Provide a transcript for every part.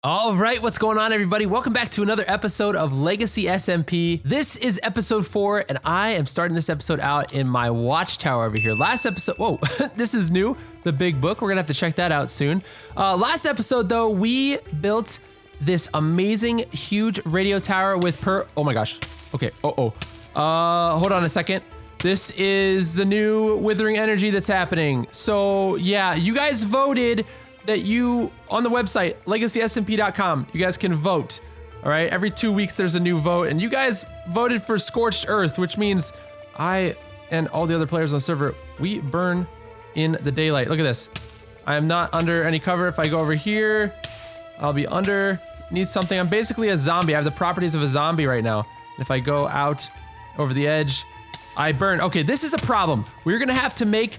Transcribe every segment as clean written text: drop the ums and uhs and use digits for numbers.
All right, what's going on, everybody? Welcome back to another episode of Legacy SMP. This is episode 4, and I am starting this episode out in my watchtower over here. Last episode, whoa, this is new, the big book. We're gonna have to check that out soon. Last episode, though, we built this amazing, huge radio tower with oh my gosh, okay, hold on a second. This is the new withering energy that's happening. So yeah, you guys voted that on the website, legacysmp.com, you guys can vote. All right, every 2 weeks there's a new vote, and you guys voted for scorched earth, which means I and all the other players on the server, we burn in the daylight. Look at this. I am not under any cover. If I go over here, I'll be underneath something. I'm basically a zombie. I have the properties of a zombie right now. If I go out over the edge, I burn. Okay, this is a problem. We're gonna have to make,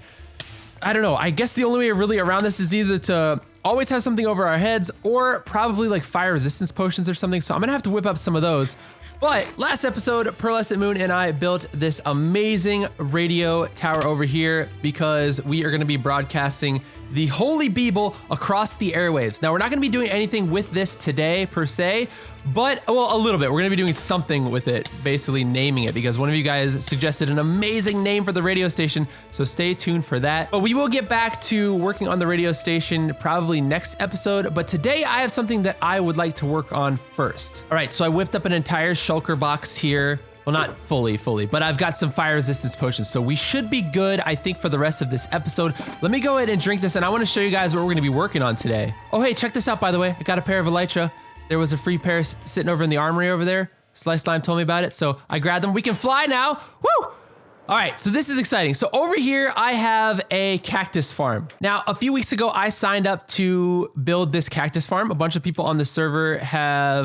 I don't know, I guess the only way really around this is either to always have something over our heads or probably like fire resistance potions or something. So I'm gonna have to whip up some of those. But last episode, Pearlescent Moon and I built this amazing radio tower over here because we are gonna be broadcasting the Holy Bible across the airwaves. Now, we're not gonna be doing anything with this today per se, but, well, a little bit. We're gonna be doing something with it, basically naming it, because one of you guys suggested an amazing name for the radio station, so stay tuned for that. But we will get back to working on the radio station probably next episode, but today I have something that I would like to work on first. All right, so I whipped up an entire shulker box here. Well, not fully, but I've got some fire resistance potions, so we should be good, I think, for the rest of this episode. Let me go ahead and drink this, and I want to show you guys what we're gonna be working on today. Oh, hey, check this out, by the way. I got a pair of elytra. There was a free pair sitting over in the armory over there. Slice Slime told me about it, so I grabbed them. We can fly now. Woo! All right, so this is exciting. So over here, I have a cactus farm. Now, a few weeks ago, I signed up to build this cactus farm. A bunch of people on the server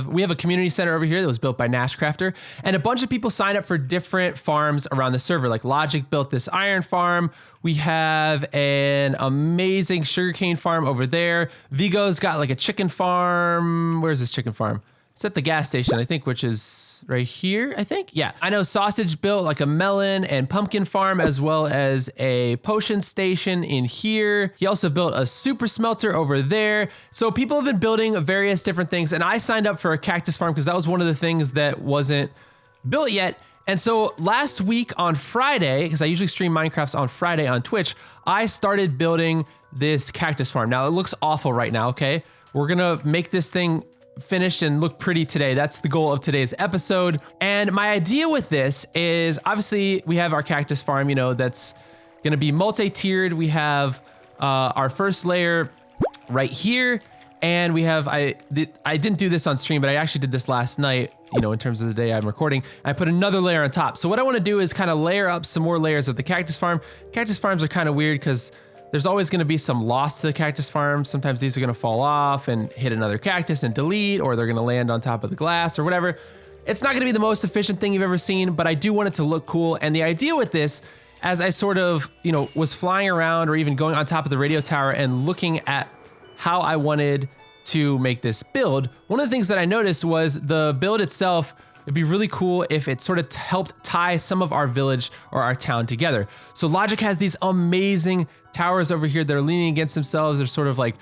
we have a community center over here that was built by Nashcrafter, and a bunch of people signed up for different farms around the server. Like Logic built this iron farm. We have an amazing sugarcane farm over there. Vigo's got like a chicken farm. Where's this chicken farm? It's at the gas station, I think, which is right here, I think. Yeah, I know Sausage built like a melon and pumpkin farm, as well as a potion station in here. He also built a super smelter over there. So people have been building various different things, and I signed up for a cactus farm because that was one of the things that wasn't built yet. And so last week on Friday, because I usually stream Minecrafts on Friday on Twitch, I started building this cactus farm. Now it looks awful right now, okay? We're gonna make this thing finished and look pretty today. That's the goal of today's episode. And my idea with this is, obviously we have our cactus farm, you know, that's gonna be multi-tiered. We have our first layer right here, and we have, I didn't do this on stream, but I actually did this last night, you know, in terms of the day I'm recording. I put another layer on top. So what I wanna do is kind of layer up some more layers of the cactus farm. Cactus farms are kind of weird because there's always gonna be some loss to the cactus farm. Sometimes these are gonna fall off and hit another cactus and delete, or they're gonna land on top of the glass or whatever. It's not gonna be the most efficient thing you've ever seen, but I do want it to look cool. And the idea with this, as I sort of, you know, was flying around or even going on top of the radio tower and looking at how I wanted to make this build, one of the things that I noticed was the build itself. It'd be really cool if it sort of helped tie some of our village or our town together. So Logic has these amazing towers over here that are leaning against themselves. They're sort of like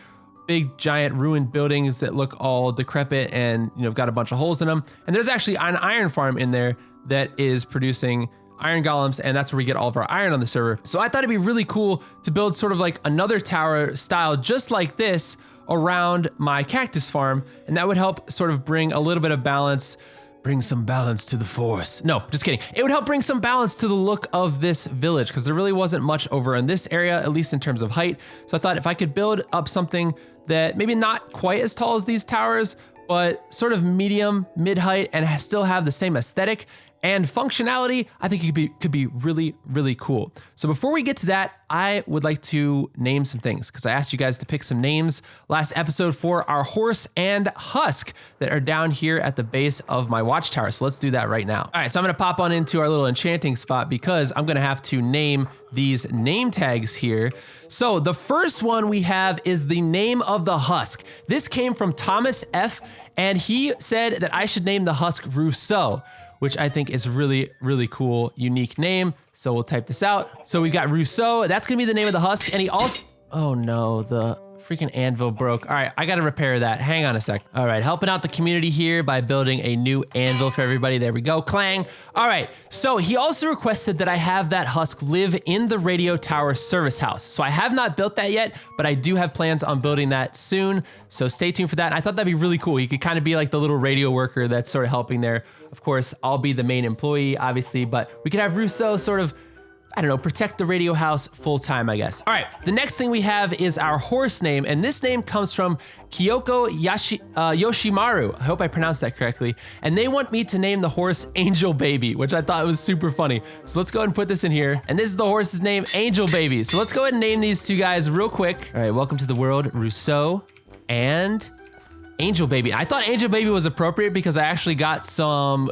big, giant ruined buildings that look all decrepit and, you know, got a bunch of holes in them. And there's actually an iron farm in there that is producing iron golems, and that's where we get all of our iron on the server. So I thought it'd be really cool to build sort of like another tower style just like this around my cactus farm, and that would help sort of bring a little bit of balance. Bring some balance to the force. No, just kidding. It would help bring some balance to the look of this village because there really wasn't much over in this area, at least in terms of height. So I thought if I could build up something that maybe not quite as tall as these towers, but sort of medium, mid-height, and still have the same aesthetic and functionality, I think it could be really, really cool. So before we get to that, I would like to name some things because I asked you guys to pick some names last episode for our horse and husk that are down here at the base of my watchtower. So let's do that right now. All right, so I'm gonna pop on into our little enchanting spot because I'm gonna have to name these name tags here. So the first one we have is the name of the husk. This came from Thomas F, and he said that I should name the husk Rousseau, which I think is really, really cool, unique name. So we'll type this out. So we got Rousseau, that's gonna be the name of the husk. And he also, oh no, the Freaking anvil broke. All right, I gotta repair that. Hang on a sec. All right, helping out the community here by building a new anvil for everybody. There we go, clang. All right, so he also requested that I have that husk live in the radio tower service house. So I have not built that yet, but I do have plans on building that soon. So stay tuned for that. And I thought that'd be really cool. He could kind of be like the little radio worker that's sort of helping there. Of course, I'll be the main employee, obviously, but we could have Russo sort of, I don't know, protect the radio house full time, I guess. All right, the next thing we have is our horse name, and this name comes from Kyoko Yoshimaru. I hope I pronounced that correctly. And they want me to name the horse Angel Baby, which I thought was super funny. So let's go ahead and put this in here. And this is the horse's name, Angel Baby. So let's go ahead and name these two guys real quick. All right, welcome to the world, Rousseau and Angel Baby. I thought Angel Baby was appropriate because I actually got some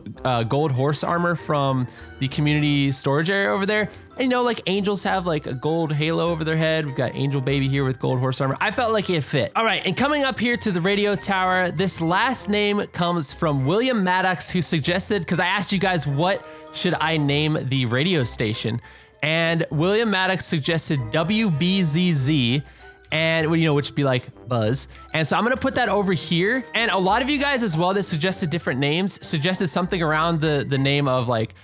gold horse armor from the community storage area over there. And you know, like angels have like a gold halo over their head. We've got Angel Baby here with gold horse armor. I felt like it fit. All right, and coming up here to the radio tower, this last name comes from William Maddox, who suggested, because I asked you guys what should I name the radio station, and William Maddox suggested WBZZ. And you know, which would be like Buzz. And so I'm gonna put that over here. And a lot of you guys as well that suggested different names suggested something around the name of like,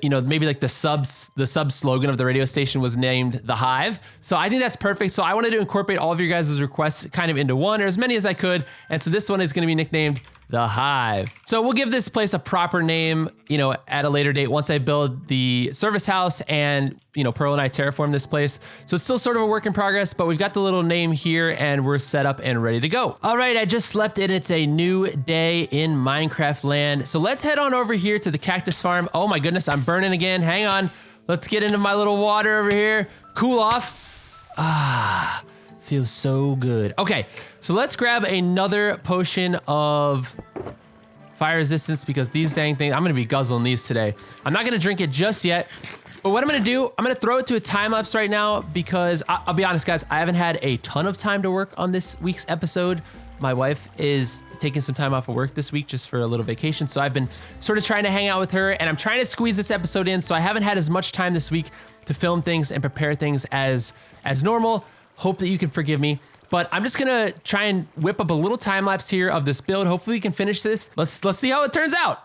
you know, maybe like the sub slogan of the radio station was named The Hive. So I think that's perfect. So I wanted to incorporate all of your guys' requests kind of into one, or as many as I could. And so this one is gonna be nicknamed The Hive. So we'll give this place a proper name, you know, at a later date once I build the service house and, you know, Pearl and I terraform this place. So it's still sort of a work in progress, but we've got the little name here and we're set up and ready to go. All right, I just slept in. It's a new day in Minecraft land. So let's head on over here to the cactus farm. Oh my goodness, I'm burning again. Hang on. Let's get into my little water over here. Cool off. Ah. Feels so good. Okay, so let's grab another potion of fire resistance because these dang things, I'm gonna be guzzling these today. I'm not gonna drink it just yet, but what I'm gonna do, I'm gonna throw it to a time lapse right now because I'll be honest guys, I haven't had a ton of time to work on this week's episode. My wife is taking some time off of work this week just for a little vacation. So I've been sort of trying to hang out with her and I'm trying to squeeze this episode in. So I haven't had as much time this week to film things and prepare things as normal. Hope that you can forgive me, but I'm just gonna try and whip up a little time lapse here of this build. Hopefully we can finish this. Let's see how it turns out.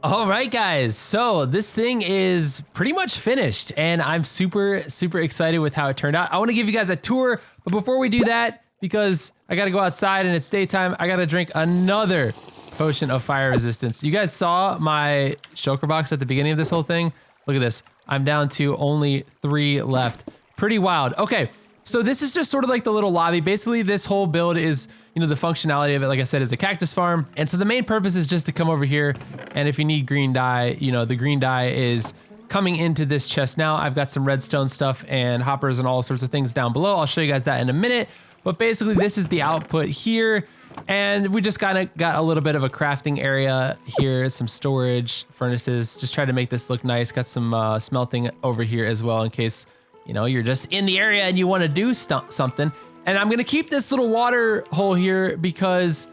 All right, guys. So this thing is pretty much finished and I'm super, super excited with how it turned out. I want to give you guys a tour, but before we do that, because I got to go outside and it's daytime, I got to drink another potion of fire resistance. You guys saw my shulker box at the beginning of this whole thing. Look at this. I'm down to only 3 left. Pretty wild. Okay. So this is just sort of like the little lobby. Basically, this whole build is, you know, the functionality of it, like I said, is a cactus farm. And so the main purpose is just to come over here. And if you need green dye, you know, the green dye is coming into this chest now. I've got some redstone stuff and hoppers and all sorts of things down below. I'll show you guys that in a minute. But basically, this is the output here. And we just kind of got a little bit of a crafting area here, some storage, furnaces. Just try to make this look nice. Got some smelting over here as well in case, you know, you're just in the area and you want to do something. And I'm gonna keep this little water hole here because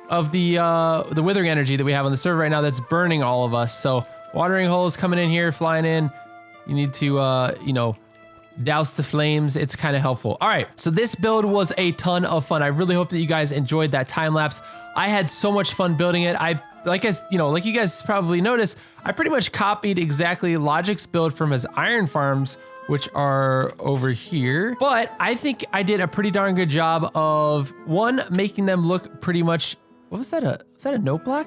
of the withering energy that we have on the server right now that's burning all of us. So watering holes coming in here, flying in. You need to, you know, douse the flames. It's kind of helpful. All right, so this build was a ton of fun. I really hope that you guys enjoyed that time lapse. I had so much fun building it. Like you guys probably noticed, I pretty much copied exactly Logic's build from his iron farms, which are over here. But I think I did a pretty darn good job of, one, making them look pretty much, was that a note block?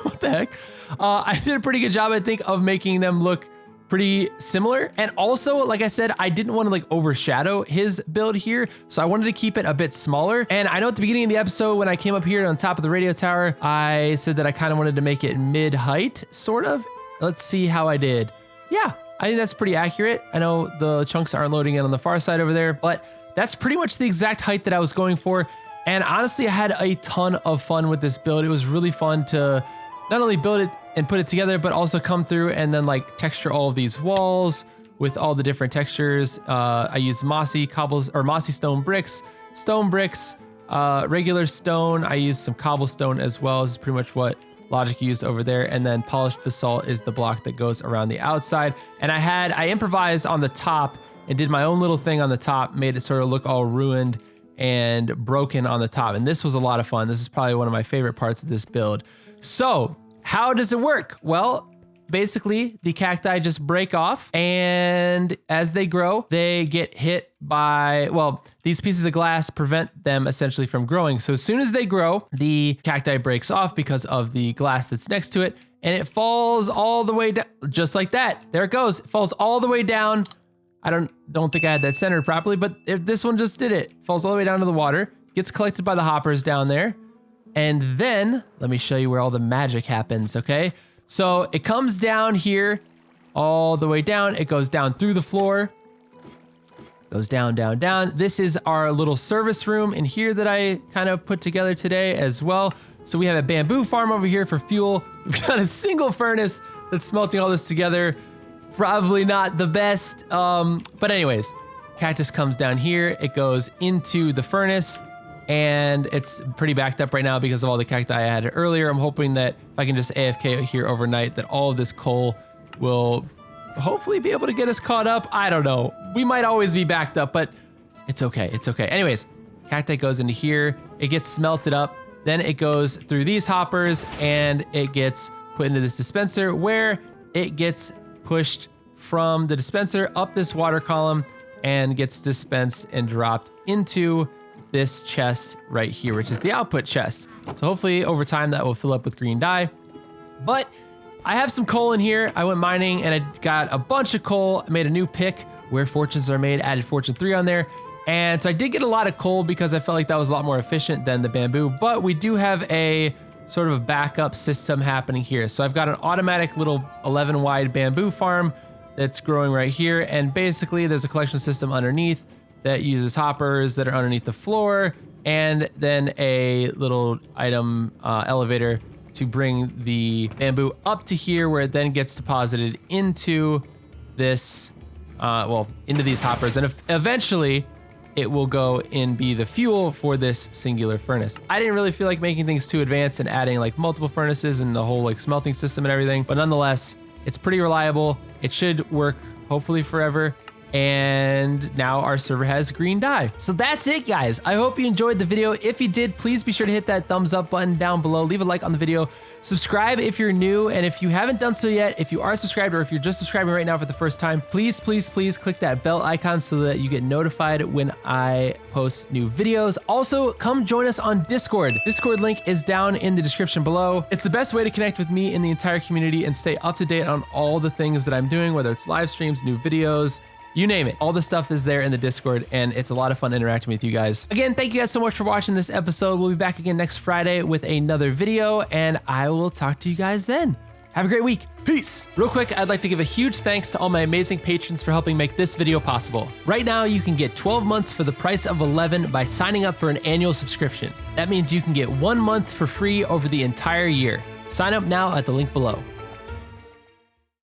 What the heck? I did a pretty good job, I think, of making them look pretty similar. And also, like I said, I didn't want to like overshadow his build here. So I wanted to keep it a bit smaller. And I know at the beginning of the episode, when I came up here on top of the radio tower, I said that I kind of wanted to make it mid-height, sort of. Let's see how I did. Yeah, I think that's pretty accurate. I know the chunks aren't loading in on the far side over there, but that's pretty much the exact height that I was going for. And honestly, I had a ton of fun with this build. It was really fun to not only build it and put it together, but also come through and then like texture all of these walls with all the different textures. I used mossy stone bricks, regular stone. I used some cobblestone as well. This is pretty much what Logic used over there. And then polished basalt is the block that goes around the outside. And I improvised on the top and did my own little thing on the top, made it sort of look all ruined and broken on the top. And this was a lot of fun. This is probably one of my favorite parts of this build. So how does it work? Well, basically the cacti just break off, and as they grow, they get hit by, well, these pieces of glass prevent them essentially from growing. So as soon as they grow, the cacti breaks off because of the glass that's next to it, and it falls all the way down, just like that. There it goes. It falls all the way down. I don't think I had that centered properly, but this one just did it. Falls all the way down to the water, gets collected by the hoppers down there. And then let me show you where all the magic happens, okay? So it comes down here, all the way down. It goes down through the floor, goes down, down, down. This is our little service room in here that I kind of put together today as well. So we have a bamboo farm over here for fuel. We've got a single furnace that's smelting all this together. Probably not the best, but anyways, cactus comes down here. It goes into the furnace, and it's pretty backed up right now because of all the cacti I had earlier. I'm hoping that if I can just AFK here overnight, that all of this coal will hopefully be able to get us caught up. I don't know. We might always be backed up, but it's okay. It's okay. Anyways, cacti goes into here. It gets smelted up. Then it goes through these hoppers and it gets put into this dispenser where it gets pushed from the dispenser up this water column and gets dispensed and dropped into this chest right here, which is the output chest. So hopefully over time that will fill up with green dye. But I have some coal in here. I went mining and I got a bunch of coal. I made a new pick where fortunes are made, added fortune 3 on there. And so I did get a lot of coal because I felt like that was a lot more efficient than the bamboo, but we do have a sort of a backup system happening here. So I've got an automatic little 11 wide bamboo farm that's growing right here. And basically there's a collection system underneath that uses hoppers that are underneath the floor, and then a little item elevator to bring the bamboo up to here where it then gets deposited into this, into these hoppers. And eventually it will go and be the fuel for this singular furnace. I didn't really feel like making things too advanced and adding like multiple furnaces and the whole like smelting system and everything, but nonetheless, it's pretty reliable. It should work hopefully forever. And now our server has green dye. So that's it, guys. I hope you enjoyed the video. If you did, please be sure to hit that thumbs up button down below. Leave a like on the video. Subscribe if you're new. And if you haven't done so yet, if you are subscribed or if you're just subscribing right now for the first time, please, please, please click that bell icon so that you get notified when I post new videos. Also, come join us on Discord. Discord link is down in the description below. It's the best way to connect with me and the entire community and stay up to date on all the things that I'm doing, whether it's live streams, new videos, you name it. All the stuff is there in the Discord, and it's a lot of fun interacting with you guys. Again, thank you guys so much for watching this episode. We'll be back again next Friday with another video, and I will talk to you guys then. Have a great week. Peace. Real quick, I'd like to give a huge thanks to all my amazing patrons for helping make this video possible. Right now, you can get 12 months for the price of 11 by signing up for an annual subscription. That means you can get 1 month for free over the entire year. Sign up now at the link below.